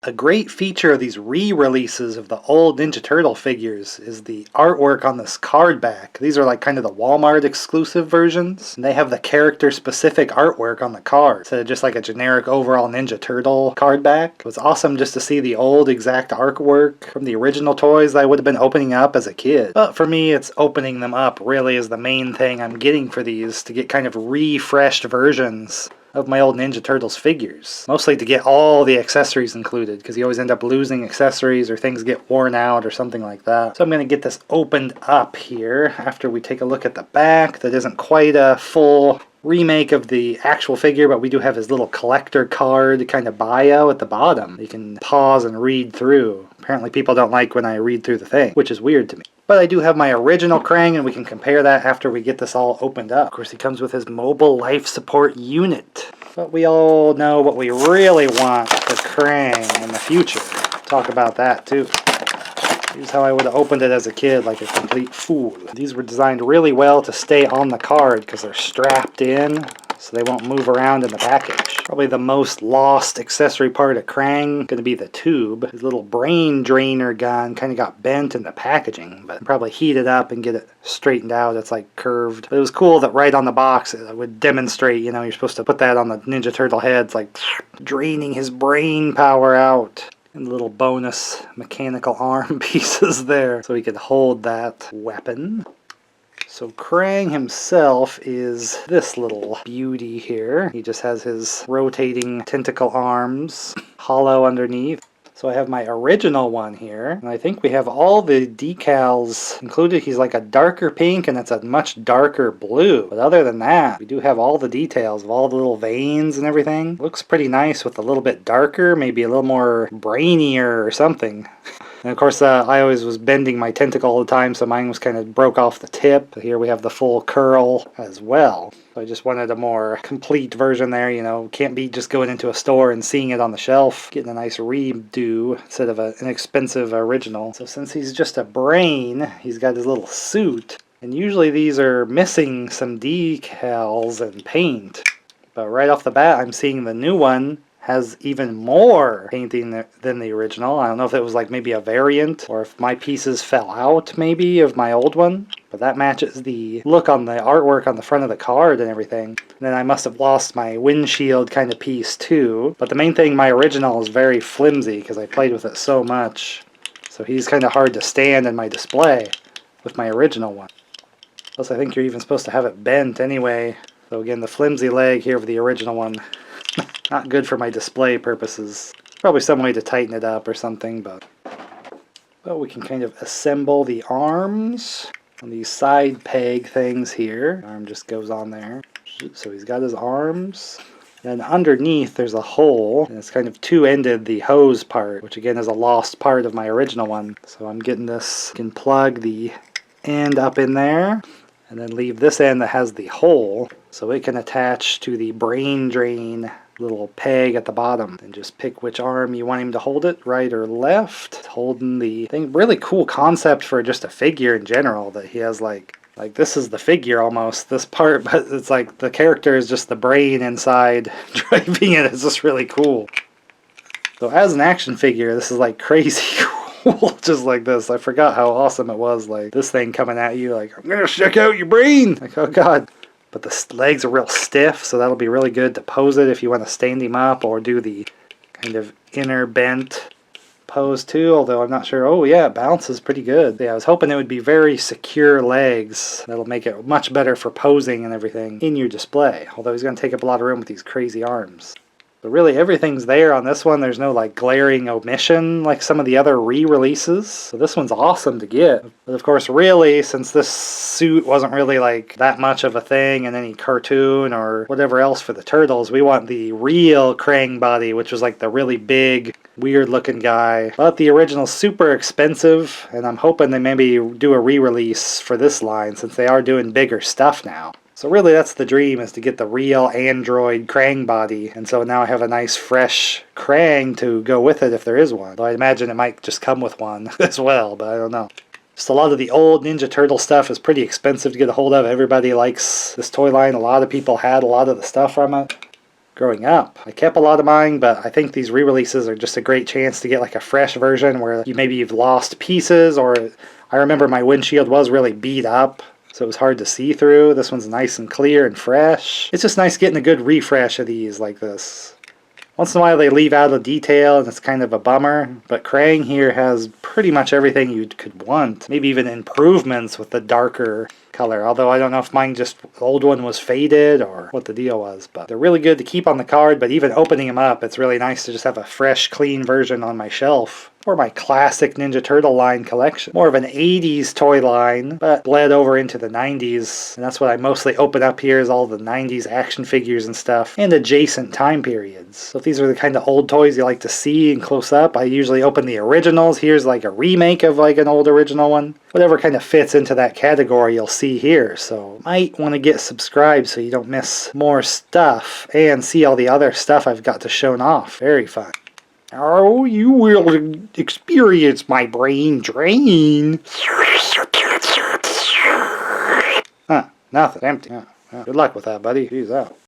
A great feature of these re-releases of the old Ninja Turtle figures is the artwork on this card back. These are like kind of the Walmart exclusive versions, and they have the character specific artwork on the card instead of just like a generic overall Ninja Turtle card back. It was awesome just to see the old exact artwork from the original toys that I would have been opening up as a kid. But for me, it's opening them up really is the main thing I'm getting for these, to get kind of refreshed versions of my old Ninja Turtles figures. Mostly to get all the accessories included, because you always end up losing accessories or things get worn out or something like that. So I'm going to get this opened up here after we take a look at the back. That isn't quite a full remake of the actual figure, but we do have his little collector card kind of bio at the bottom. You can pause and read through. Apparently people don't like when I read through the thing, which is weird to me. But I do have my original Krang, and we can compare that after we get this all opened up. Of course, he comes with his mobile life support unit. But we all know what we really want for Krang in the future. Talk about that, too. Here's how I would have opened it as a kid, like a complete fool. These were designed really well to stay on the card because they're strapped in, so they won't move around in the package. Probably the most lost accessory part of Krang going to be the tube. His little brain drainer gun kind of got bent in the packaging, but probably heat it up and get it straightened out. It's like curved. But it was cool that right on the box it would demonstrate, you know, you're supposed to put that on the Ninja Turtle heads, like draining his brain power out. And little bonus mechanical arm pieces there so he could hold that weapon. So Krang himself is this little beauty here. He just has his rotating tentacle arms, hollow underneath. So I have my original one here, and I think we have all the decals included. He's like a darker pink, and it's a much darker blue. But other than that, we do have all the details of all the little veins and everything. Looks pretty nice with a little bit darker, maybe a little more brainier or something. And of course, I always was bending my tentacle all the time, so mine was kind of broke off the tip. Here we have the full curl as well. So I just wanted a more complete version there, you know. Can't be just going into a store and seeing it on the shelf, getting a nice redo instead of an inexpensive original. So since he's just a brain, he's got his little suit. And usually these are missing some decals and paint. But right off the bat, I'm seeing the new one has even more painting than the original. I don't know if it was like maybe a variant or if my pieces fell out maybe of my old one, but that matches the look on the artwork on the front of the card and everything. And then I must have lost my windshield kind of piece too, but the main thing, my original is very flimsy because I played with it so much. So he's kind of hard to stand in my display with my original one. Plus I think you're even supposed to have it bent anyway. So again, the flimsy leg here of the original one, not good for my display purposes. Probably some way to tighten it up or something, but we can kind of assemble the arms on these side peg things here. Arm just goes on there. So he's got his arms. And underneath there's a hole, and it's kind of two-ended, the hose part, which again is a lost part of my original one. So I'm getting this, can plug the end up in there, and then leave this end that has the hole, so it can attach to the brain drain little peg at the bottom, and just pick which arm you want him to hold it, right or left. It's holding the thing. Really cool concept for just a figure in general, that he has like this is the figure almost, this part, but it's like the character is just the brain inside driving it. It's just really cool. So as an action figure, this is like crazy cool, just like this. I forgot how awesome it was, like this thing coming at you like, I'm gonna check out your brain, like, oh god. But the legs are real stiff, so that'll be really good to pose it if you want to stand him up or do the kind of inner bent pose too, although I'm not sure. Oh yeah, it bounces pretty good. Yeah, I was hoping it would be very secure legs. That'll make it much better for posing and everything in your display, although he's going to take up a lot of room with these crazy arms. But really everything's there on this one. There's no like glaring omission like some of the other re-releases. So this one's awesome to get. But of course really, since this suit wasn't really like that much of a thing in any cartoon or whatever else for the Turtles, we want the real Krang body, which was like the really big, weird looking guy. But the original's super expensive, and I'm hoping they maybe do a re-release for this line since they are doing bigger stuff now. So really that's the dream, is to get the real android Krang body, and so now I have a nice fresh Krang to go with it if there is one. Though I imagine it might just come with one as well, but I don't know. Just a lot of the old Ninja Turtle stuff is pretty expensive to get a hold of. Everybody likes this toy line. A lot of people had a lot of the stuff from it. growing up. I kept a lot of mine, but I think these re-releases are just a great chance to get like a fresh version where you've lost pieces, or I remember my windshield was really beat up, so it was hard to see through. This one's nice and clear and fresh. It's just nice getting a good refresh of these like this. Once in a while they leave out a detail and it's kind of a bummer, but KRANG here has pretty much everything you could want. Maybe even improvements with the darker color, although I don't know if mine just, the old one was faded or what the deal was, but they're really good to keep on the card, but even opening them up, it's really nice to just have a fresh, clean version on my shelf. Or my classic Ninja Turtle line collection. More of an 80s toy line, but bled over into the 90s. And that's what I mostly open up here, is all the 90s action figures and stuff, and adjacent time periods. So if these are the kind of old toys you like to see in close up, I usually open the originals. Here's like a remake of like an old original one. Whatever kind of fits into that category you'll see here. So might want to get subscribed so you don't miss more stuff and see all the other stuff I've got to show off. Very fun. Oh, you will experience my brain drain. Huh, nothing. Empty. Yeah. Good luck with that, buddy. Peace out.